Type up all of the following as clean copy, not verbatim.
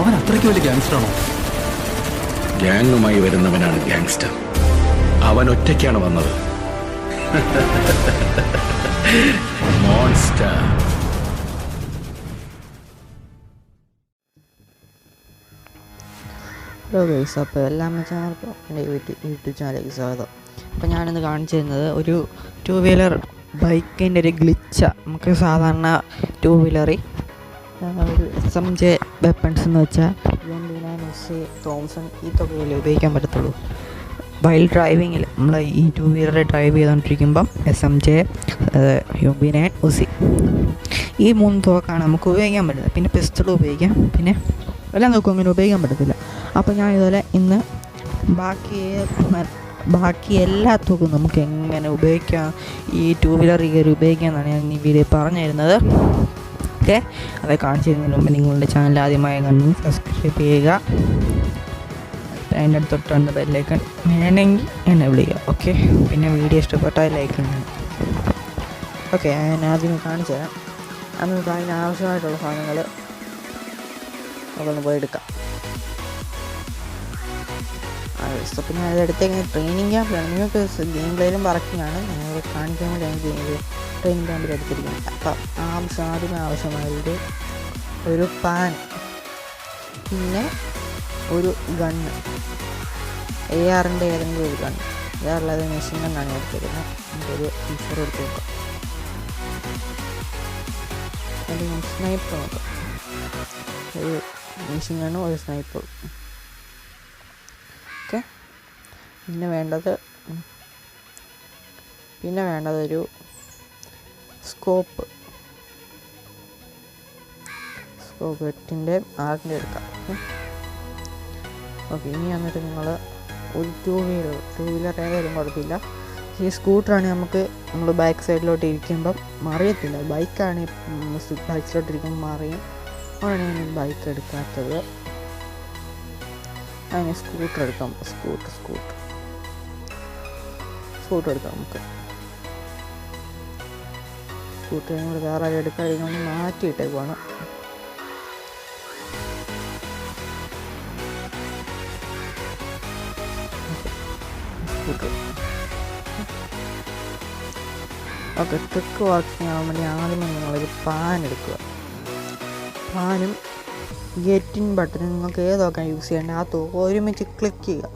അവൻ അത്രയ്ക്ക് വലിയ ഗാങ്സ്റ്ററാണോ? ഗ്യാങ്ങുമായി വരുന്നവനാണ് ഗ്യാങ്സ്റ്റർ. അവൻ ഒറ്റയ്ക്കാണ് വന്നത്. മോൺസ്റ്റർ. ഹലോ ഗൈസ്, അപ്പോൾ എല്ലാ ചാനൽക്കും എൻ്റെ യൂട്യൂബ് ചാനലിലേക്ക് സ്വാഗതം. അപ്പോൾ ഞാനിന്ന് കാണിച്ചു തരുന്നത് ഒരു 2 വീലർ ബൈക്കിൻ്റെ ഒരു ഗ്ലിച്ച. നമുക്ക് സാധാരണ 2 വീലറിൽ ഒരു SMJ വെപ്പൺസ് എന്ന് വെച്ചാൽ തോംസൺ ഇതൊക്കെ ഉപയോഗിക്കാൻ പറ്റത്തുള്ളൂ. വൈൽ ഡ്രൈവിങ്ങിൽ നമ്മൾ ഈ 2 വീലർ ഡ്രൈവ് ചെയ്തുകൊണ്ടിരിക്കുമ്പം SMJ, UB9, ഉസി ഈ 3 തോക്കാണ് നമുക്ക് ഉപയോഗിക്കാൻ പറ്റുന്നത്. പിന്നെ പിസ്റ്റൾ ഉപയോഗിക്കാം, പിന്നെ എല്ലാം നോക്കും അങ്ങനെ ഉപയോഗിക്കാൻ പറ്റത്തില്ല. അപ്പോൾ ഞാൻ ഇതുപോലെ ഇന്ന് ബാക്കി എല്ലാ തോക്കും നമുക്ക് എങ്ങനെ ഉപയോഗിക്കാം, ഈ 2 വീലർ കയറി ഉപയോഗിക്കാമെന്നാണ് ഞാൻ ഈ വീഡിയോ പറഞ്ഞു തരുന്നത്. ഓക്കെ, അത് കാണിച്ചു തരുന്നതിന് മുമ്പ് നിങ്ങളുടെ ചാനൽ ആദ്യമായി കണ്ടു സബ്സ്ക്രൈബ് ചെയ്യുക. അതിൻ്റെ തൊട്ടുണ്ട് ബെല്ലൈക്കൺ, വേണമെങ്കിൽ എന്നെ വിളിക്കുക. ഓക്കെ, പിന്നെ വീഡിയോ ഇഷ്ടപ്പെട്ടാൽ ലൈക്ക് ചെയ്യണം. ഓക്കെ, ഞാൻ ആദ്യമേ കാണിച്ചു തരാം. നമുക്ക് അതിന് ആവശ്യമായിട്ടുള്ള സാധനങ്ങൾ നമുക്കൊന്ന് പോയി എടുക്കാം. പിന്നെ അതെടുത്തേക്കുന്നത് ട്രെയിനിങ് ക്യാമ്പിലാണ്. നിങ്ങൾക്ക് ഗെയിം പ്ലേയിലും വർക്കിംഗ് ആണ്. ഞങ്ങൾ കാണിക്കാൻ വേണ്ടി ട്രെയിനിങ് ക്യാമ്പിൽ എടുത്തിരിക്കുന്നത്. അപ്പം ആദ്യമേ ആവശ്യമായത് ഒരു പാൻ, പിന്നെ ഒരു ഗണ്ണ്, ARൻ്റെ ഏതെങ്കിലും ഒരു ഗണ്ണ്. ARുള്ളത് മെഷീൻ ഗണ്ണാണ് എടുത്തിരിക്കുന്നത്. നമുക്കൊരു ഫീച്ചർ എടുത്ത് നോക്കാം. അല്ലെങ്കിൽ സ്നൈപ്പർ നോക്കാം. ഒരു മെഷീൻ ഗണ്ണും ഒരു സ്നൈപ്പറും. ഓക്കെ, പിന്നെ വേണ്ടത് ഒരു സ്കോപ്പ് 8ൻ്റെ 6ൻ്റെ എടുക്കാം. ഓക്കെ, ഇനി വന്നിട്ട് നിങ്ങൾ ഒരു 2 വീലർ ഏതായാലും കുഴപ്പമില്ല. ഈ സ്കൂട്ടറാണ് നമ്മൾ ബാക്ക് സൈഡിലോട്ട് ഇരിക്കുമ്പം മറിയത്തില്ല. ബൈക്കാണ് ബാക്ക് സൈഡിലോട്ട് ഇരിക്കുമ്പോൾ മറിയും. അതാണ് ഞാൻ ബൈക്ക് എടുക്കാത്തത്. അതിന് സ്കൂട്ടർ എടുക്കാം. സ്കൂട്ടർ എടുക്കാം നമുക്ക്. സ്കൂട്ടർ നമ്മൾ വേറെ ആരും എടുക്കാതിരിക്കാൻ മാറ്റിയിട്ടേക്കുവാണ്. Scooter okay. ട്രിക്ക് വർക്കിംഗ് ആവാൻ വേണ്ടി ആദ്യമേ നിങ്ങളൊരു പാൻ എടുക്കുക. പാനും ഗെറ്റിൻ ബട്ടൺ നിങ്ങൾക്ക് ഏതൊക്കെ യൂസ് ചെയ്യേണ്ടത് ആ തോക്ക് ഒരുമിച്ച് ക്ലിക്ക് ചെയ്യുക.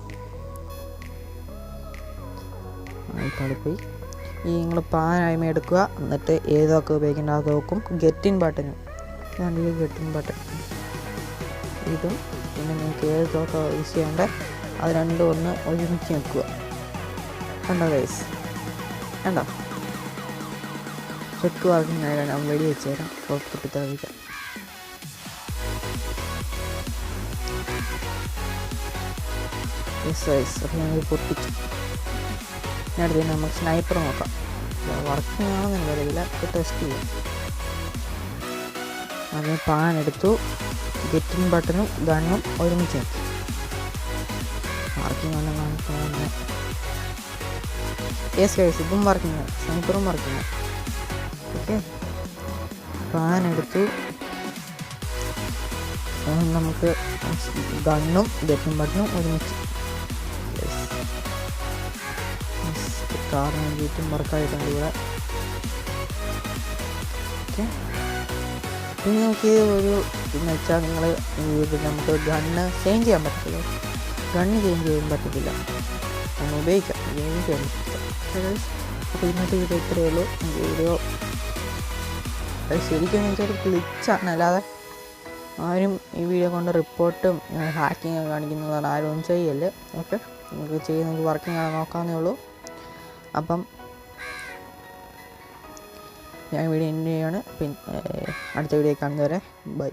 പോയി നിങ്ങൾ പാനായ്മ എടുക്കുക. എന്നിട്ട് ഏതൊക്കെ ഉപയോഗിക്കേണ്ട ആ തോക്കും ഗെറ്റിൻ ബട്ടനും, ഇതാണ് ഈ ഗെറ്റിൻ ബട്ടൺ. ഇതും പിന്നെ നിങ്ങൾക്ക് ഏത് തോക്ക യൂസ് ചെയ്യേണ്ട അത് രണ്ടും ഒന്ന് ഒരുമിച്ച് വെക്കുക. കണ്ടോ ഗൈസ്, കണ്ടോ? ട്രിക്ക് വർക്കിംഗ് ആയാലും ഞാൻ വെടി വെച്ച് തരാം. പൊട്ടി തെളിയിക്കാം. അപ്പോൾ ഞങ്ങൾ പൊട്ടിച്ചു. അടുത്ത് നമുക്ക് സ്നൈപ്പർ നോക്കാം. വർക്കിംഗ് ആണെന്ന് എനിക്കറിയില്ല, ടെസ്റ്റ് ചെയ്യാം. അതിന് പാൻ എടുത്തു, ഗെറ്റിൻ ബട്ടണും ഗണ്ണും ഒരുമിച്ച് നോക്കി. വർക്കിംഗ് ആണ് കാണിക്കുന്നത്. യെസ് ഗൈസ്, ഇതും വർക്കിംഗ്, സ്നൈപ്പറും വർക്കിംഗ്. ഓക്കെ, പാൻ എടുത്തു, നമുക്ക് ഗണ്ണും ഗെറ്റിൻ ബട്ടണും ഒരുമിച്ച്. കാറിന് വേണ്ടിയിട്ടും വർക്കായിട്ടുണ്ട് ഇവിടെ. ഓക്കെ, പിന്നെ നമുക്ക് ഒരു എന്ന് വെച്ചാൽ നമുക്ക് ഗണ്ണ് ചേഞ്ച് ചെയ്യാൻ പറ്റത്തില്ല. ഗണ്ണ് ചേഞ്ച് ചെയ്യാൻ പറ്റത്തില്ല, നമ്മൾ ഉപയോഗിക്കാം, ചേഞ്ച് ചെയ്യാൻ പറ്റത്തില്ല. അപ്പോൾ ഇന്നത്തെ വീഡിയോ ഇത്രയേ ഉള്ളൂ. വീഡിയോ ശരിക്കും വെച്ചാൽ ഒരു ഗ്ലിച്ചാണ്, അല്ലാതെ ആരും ഈ വീഡിയോ കൊണ്ട് റിപ്പോർട്ടും ഹാക്കിങ് കാണിക്കുന്നതാണ് ആരും ഒന്നും ചെയ്യല്ലേ. ഓക്കെ, നിങ്ങൾക്ക് ചെയ്യുന്നത് വർക്കിംഗ് ആണ് നോക്കാവുന്നേ ഉള്ളൂ. അപ്പം ഞാൻ വീഡിയോ എൻഡ് ചെയ്യാണ്. പിന്നെ അടുത്ത വീഡിയോ കാണുന്നവരെ ബൈ.